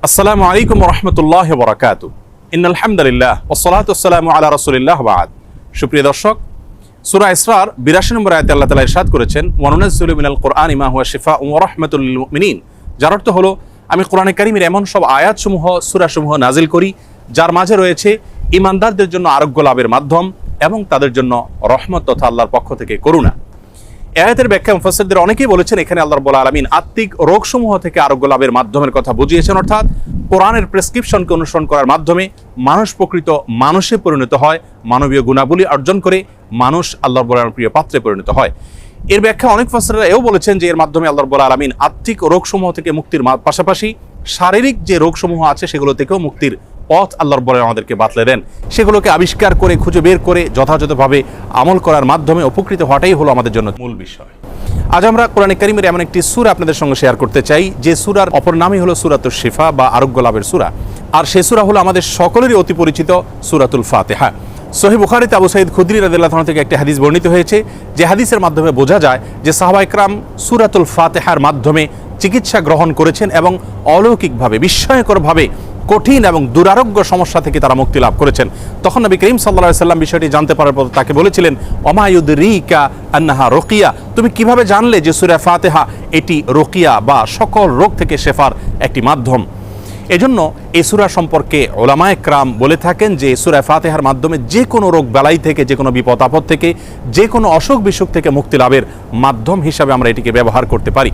আসসালামু আলাইকুম ওয়া রাহমাতুল্লাহি ওয়া বারাকাতুহু। ইন্নাল হামদুলিল্লাহ ওয়াস সালাতু ওয়াস সালামু আলা রাসূলিল্লাহ ওয়া বা'দ। সুপ্রিয় দর্শক, সূরা ইসরার 82 নম্বর আয়াতে আল্লাহ তাআলা ইরশাদ করেছেন, ওয়া নুনাজ্জিলু মিনাল কুরআনি মা হুয়া শিফাউন ওয়া রাহমাতুল লিল মুমিনিন। যার অর্থ হলো, আমি কোরআনে কারীমের এমন সব আয়াতসমূহ, সূরাসমূহ নাজিল করি যার মাঝে রয়েছে ঈমানদারদের জন্য আরোগ্য লাভের মাধ্যম এবং তাদের জন্য রহমত তথা আল্লাহর পক্ষ থেকে করুণা। আয়াতের ব্যাখ্যা মুফাসসিরদের অনেকেই বলেছেন, এখানে আল্লাহ রাব্বুল আলামিন আত্মিক রোগসমূহ থেকে আরোগ্য লাভের মাধ্যমের কথা বুঝিয়েছেন, অর্থাৎ কোরআনের প্রেসক্রিপশনকে অনুসরণ করার মাধ্যমে মানুষ প্রকৃত মানুষে পরিণত হয়, মানবীয় গুণাবলী অর্জন করে মানুষ আল্লাহ রাব্বুল আলামিনের প্রিয় পাত্রে পরিণত হয়। এর ব্যাখ্যা অনেক মুফাসসিররা এও বলেছেন যে এর মাধ্যমে আল্লাহ রাব্বুল আলামিন আত্মিক রোগসমূহ থেকে মুক্তির পাশাপাশি শারীরিক যে রোগসমূহ আছে সেগুলো থেকেও মুক্তির পথ আল্লাহ রাব্বুল আলামিন আমাদেরকে বাতলে দেন। সেগুলোকে আবিষ্কার করে খুঁজে বের করে যথাযথভাবে আমল করার মাধ্যমে উপকৃত হওয়াটাই হলো আমাদের জন্য মূল বিষয়। আজ আমরা কোরআনে কারীমের এমন একটি সূরা আপনাদের সঙ্গে শেয়ার করতে চাই যে সূরার অপর নামই হলো সূরাতুশ শিফা বা আরোগ্য লাভের সূরা। আর সেই সূরা হলো আমাদের সকলেরই অতি পরিচিত সূরাতুল ফাতিহা। সহিহ বুখারীতে আবু সাঈদ খুদরি রাদিয়াল্লাহু আনহু থেকে একটি হাদিস বর্ণিত হয়েছে, যে হাদিসের মাধ্যমে বোঝা যায় যে সাহাবায়ে কেরাম সূরাতুল ফাতিহার মাধ্যমে চিকিৎসা গ্রহণ করেছেন এবং অলৌকিকভাবে, বিস্ময়করভাবে কঠিন এবং দুরারোগ্য সমস্যা থেকে তারা মুক্তি লাভ করেছেন। তখন নবী করিম সাল্লাল্লাহু আলাইহি ওয়াসাল্লাম বিষয়টি জানতে পারার পর তাকে বলেছিলেন, ওমা ইউদরিকা আন্নাহা রুকিয়া, তুমি কিভাবে জানলে যে সূরা ফাতিহা এটি রুকিয়া বা সকল রোগ থেকে শেফার একটি মাধ্যম। এজন্য এই সূরা সম্পর্কে উলামায়ে কেরাম বলে থাকেন যে সূরা ফাতিহার মাধ্যমে যে কোনো রোগ বালাই থেকে, যে কোনো বিপদ আপদ থেকে, যে কোনো অসুখ বিসুখ থেকে মুক্তি লাভের মাধ্যম হিসাবে আমরা এটিকে ব্যবহার করতে পারি।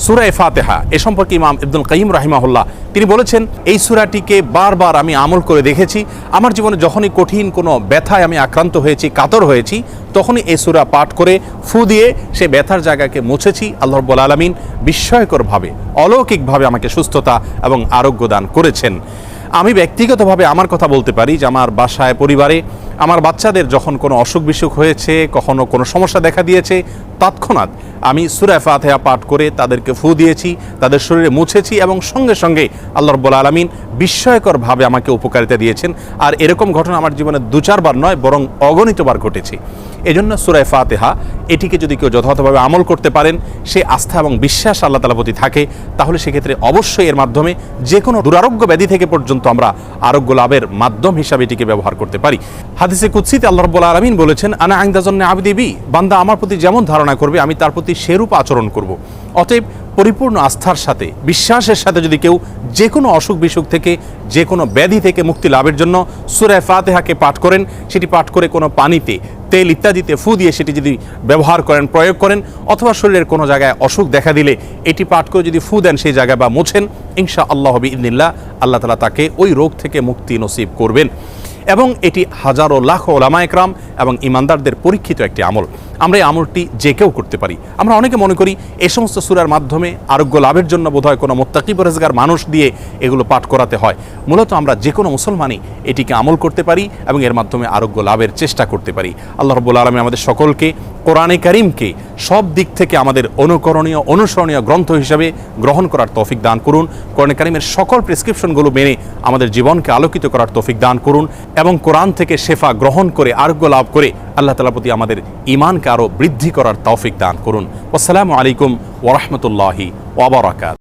সূরা ফাতিহা এ সম্পর্কে ইমাম ইবনুল কাইয়িম রাহিমাহুল্লাহ তিনি বলেছেন, এই সূরাটিকে বারবার আমি আমল করে দেখেছি। আমার জীবনে যখনই কঠিন কোনো ব্যথায় আমি আক্রান্ত হয়েছি, কাতর হয়েছি, তখনই এই সূরা পাঠ করে ফু দিয়ে সে ব্যথার জায়গাকে মুছেছি। আল্লাহ রাব্বুল আলামিন বিস্ময়করভাবে, অলৌকিকভাবে আমাকে সুস্থতা এবং আরোগ্য দান করেছেন। আমি ব্যক্তিগতভাবে আমার কথা বলতে পারি যে আমার বাসায়, পরিবারে আমার বাচ্চাদের যখন কোনো অসুখ বিসুখ হয়েছে, কখনো কোনো সমস্যা দেখা দিয়েছে, তৎক্ষণাৎ আমি সূরা ফাতিহা পাঠ করে তাদেরকে ফু দিয়েছি, তাদের শরীরে মুছেছি এবং সঙ্গে সঙ্গে আল্লাহ রাব্বুল আলামিন বিস্ময়করভাবে আমাকে উপকারিতা দিয়েছেন। আর এরকম ঘটনা আমার জীবনে 2-4 বার নয়, বরং অগণিতবার ঘটেছে। এজন্য সূরা ফাতিহা এটিকে যদি কেউ যথাযথভাবে আমল করতে পারেন, সে আস্থা এবং বিশ্বাস আল্লাহ তাআলার প্রতি থাকে, তাহলে সেক্ষেত্রে অবশ্যই এর মাধ্যমে যে কোনো দুরারোগ্য ব্যাধি থেকে পর্যন্ত আমরা আরোগ্য লাভের মাধ্যম হিসাবে এটিকে ব্যবহার করতে পারি। হাদিসে কুদসিতে আল্লাহ রাব্বুল আলামিন বলেছেন, আনা ইনদা যান্নি আবদি বি, বান্দা আমার প্রতি যেমন ধারণা করবে আমি তার প্রতি সেরূপ আচরণ করব। অতএব পরিপূর্ণ আস্থার সাথে, বিশ্বাসের সাথে যদি কেউ যে কোনো অসুখ বিসুখ থেকে, যে কোনো ব্যাধি থেকে মুক্তি লাভের জন্য সূরা ফাতিহাকে পাঠ করেন, সেটি পাঠ করে কোনো পানিতে, তেল ইত্যাদিতে ফু দিয়ে সেটি যদি ব্যবহার করেন, প্রয়োগ করেন, অথবা শরীরের কোনো জায়গায় অসুখ দেখা দিলে এটি পাঠ করে যদি ফু দেন সেই জায়গায় বা মোছেন, ইনশাআল্লাহ বিইذনিল্লাহ আল্লাহ তাআলা তাকে ওই রোগ থেকে মুক্তি নসিব করবেন। এবং এটি হাজারো লাখো উলামায়ে কেরাম এবং ঈমানদারদের পরীক্ষিত একটি আমল। আমরা এই আমলটি যে কেউ করতে পারি। আমরা অনেকে মনে করি এই সমস্ত সূরার মাধ্যমে আরোগ্য লাভের জন্য বোধহয় কোনো মুত্তাকি পরহেজগার মানুষ দিয়ে এগুলো পাঠ করাতে হয়। মূলত আমরা যে কোনো মুসলমানই এটিকে আমল করতে পারি এবং এর মাধ্যমে আরোগ্য লাভের চেষ্টা করতে পারি। আল্লাহ রাব্বুল আলামিন আমাদের সকলকে কোরআনে কারীমকে সব দিক থেকে আমাদের অনুকরণীয়, অনুসরণীয় গ্রন্থ হিসাবে গ্রহণ করার তৌফিক দান করুন। কোরআনে কারীমের সকল প্রেসক্রিপশনগুলো মেনে আমাদের জীবনকে আলোকিত করার তৌফিক দান করুন এবং কোরআন থেকে শেফা গ্রহণ করে আরোগ্য লাভ করে আল্লাহ তাআলার প্রতি আমাদের ঈমানকে আরও বৃদ্ধি করার তৌফিক দান করুন। আসসালামু আলাইকুম ওয়া রাহমাতুল্লাহি ওয়া বারাকাতুহু।